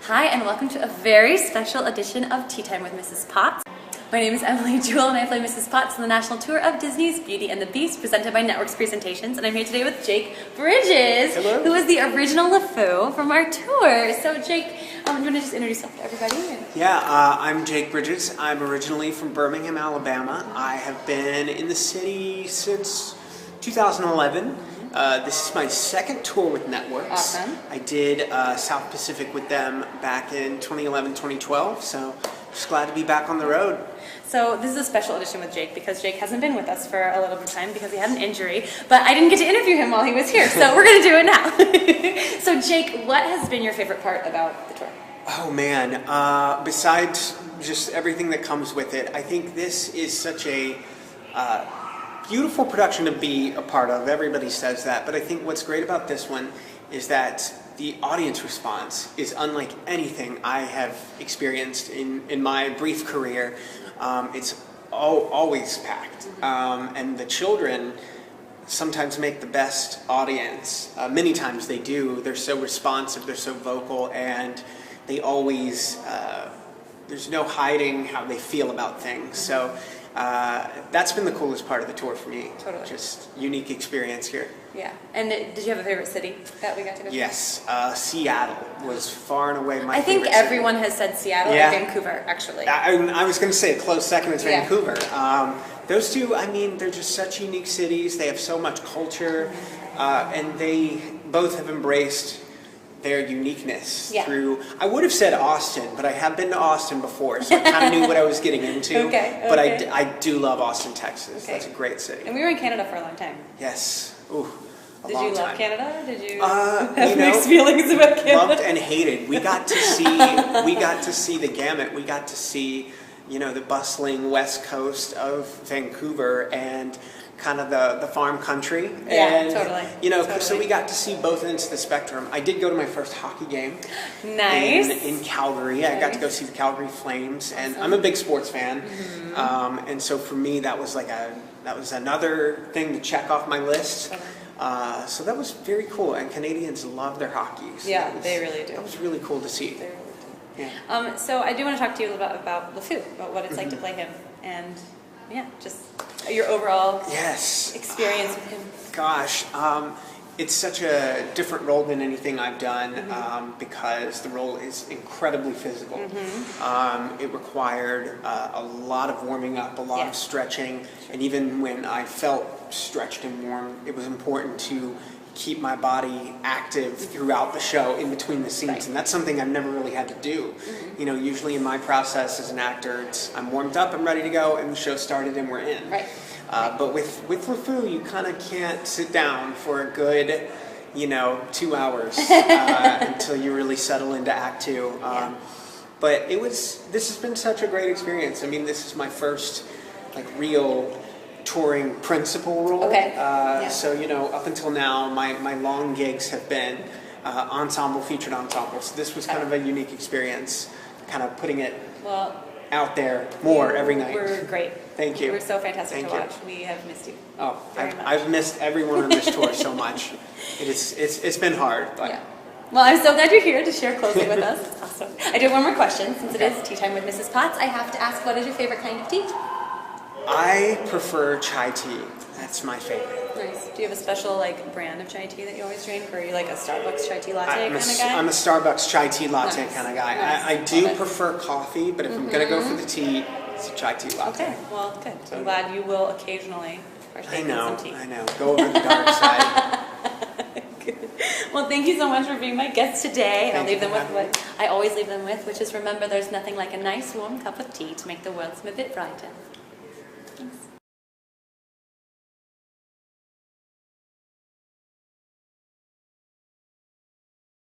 Hi, and welcome to a very special edition of Tea Time with Mrs. Potts. My name is Emily Jewell, and I play Mrs. Potts on the national tour of Disney's Beauty and the Beast, presented by Networks Presentations. And I'm here today with Jake Bridges, Hello. who is the original Lefou from our tour. So, Jake, do you want to just introduce yourself to everybody? I'm Jake Bridges. I'm originally from Birmingham, Alabama. I have been in the city since 2011. This is my second tour with Networks. Awesome. I did South Pacific with them back in 2011, 2012, so just glad to be back on the road. So this is a special edition with Jake because Jake hasn't been with us for a little bit of time because he had an injury, but I didn't get to interview him while he was here, so we're going to do it now. So Jake, what has been your favorite part about the tour? Oh man, besides just everything that comes with it, I think this is such a beautiful production to be a part of. Everybody says that, but I think what's great about this one is that the audience response is unlike anything I have experienced in my brief career. It's always packed, and the children sometimes make the best audience. Many times they do. They're so responsive, they're so vocal, and they always, there's no hiding how they feel about things. So that's been the coolest part of the tour for me. Totally. Just unique experience here. Yeah. And did you have a favorite city that we got to go to? Yes, Seattle was far and away my I think favorite everyone city. has said Seattle Yeah. and Vancouver, actually. I was going to say a close second is Yeah. Vancouver. Those two, I mean, they're just such unique cities. They have so much culture, and they both have embraced their uniqueness through. I would have said Austin, but I have been to Austin before, so I kind of knew what I was getting into. Okay. But I do love Austin, Texas. That's a great city. And we were in Canada for a long time. Yes. Ooh, a Did long you love time. Canada? Did you you have know, mixed feelings about Canada? Loved and hated. We got to see the gamut. We got to see, the bustling west coast of Vancouver and kind of the farm country. Yeah, and, totally. So we got to see both ends of the spectrum. I did go to my first hockay game. Nice. In Calgary. I got to go see the Calgary Flames, and I'm a big sports fan. And so for me, that was another thing to check off my list. So that was very cool, and Canadians love their hockey. So Yeah, they really do. That was really cool to see. They really do. Yeah. So I do want to talk to you about Lefou, about what it's like to play him, and just your overall experience with him. Gosh, it's such a different role than anything I've done because the role is incredibly physical. It required a lot of warming up, a lot of stretching, and even when I felt stretched and warm, it was important to keep my body active throughout the show in between the scenes, and that's something I've never really had to do. Usually in my process as an actor, I'm warmed up, I'm ready to go, and the show started and we're in. Right. But with Lefou, you kind of can't sit down for a good, 2 hours until you really settle into Act 2. But this has been such a great experience. I mean, this is my first real touring principal role. Okay. So, up until now, my long gigs have been featured ensemble. So this was kind of a unique experience, kind of putting it out there more every night. We're great. Thank you. We're so fantastic Thank to you. watch. We have missed you. Oh, very much. I've missed everyone on this tour so much. It's been hard. But. Well, I'm so glad you're here to share closely with us. It's awesome. I do have one more question. Since it is Tea Time with Mrs. Potts, I have to ask, what is your favorite kind of tea? I prefer chai tea. That's my favorite. Nice. Do you have a special brand of chai tea that you always drink, or are you like a Starbucks chai tea latte kind of guy? I'm a Starbucks chai tea latte kind of guy. Nice. I do prefer coffee, but if I'm going to go for the tea, it's a chai tea latte. Okay, well, good. So I'm glad you will occasionally partake in some tea. I know. Go over the dark side. Good. Well, thank you so much for being my guest today. And I'll leave them with having what I always leave them with, which is remember there's nothing like a nice warm cup of tea to make the world seem a bit brighter. Thanks.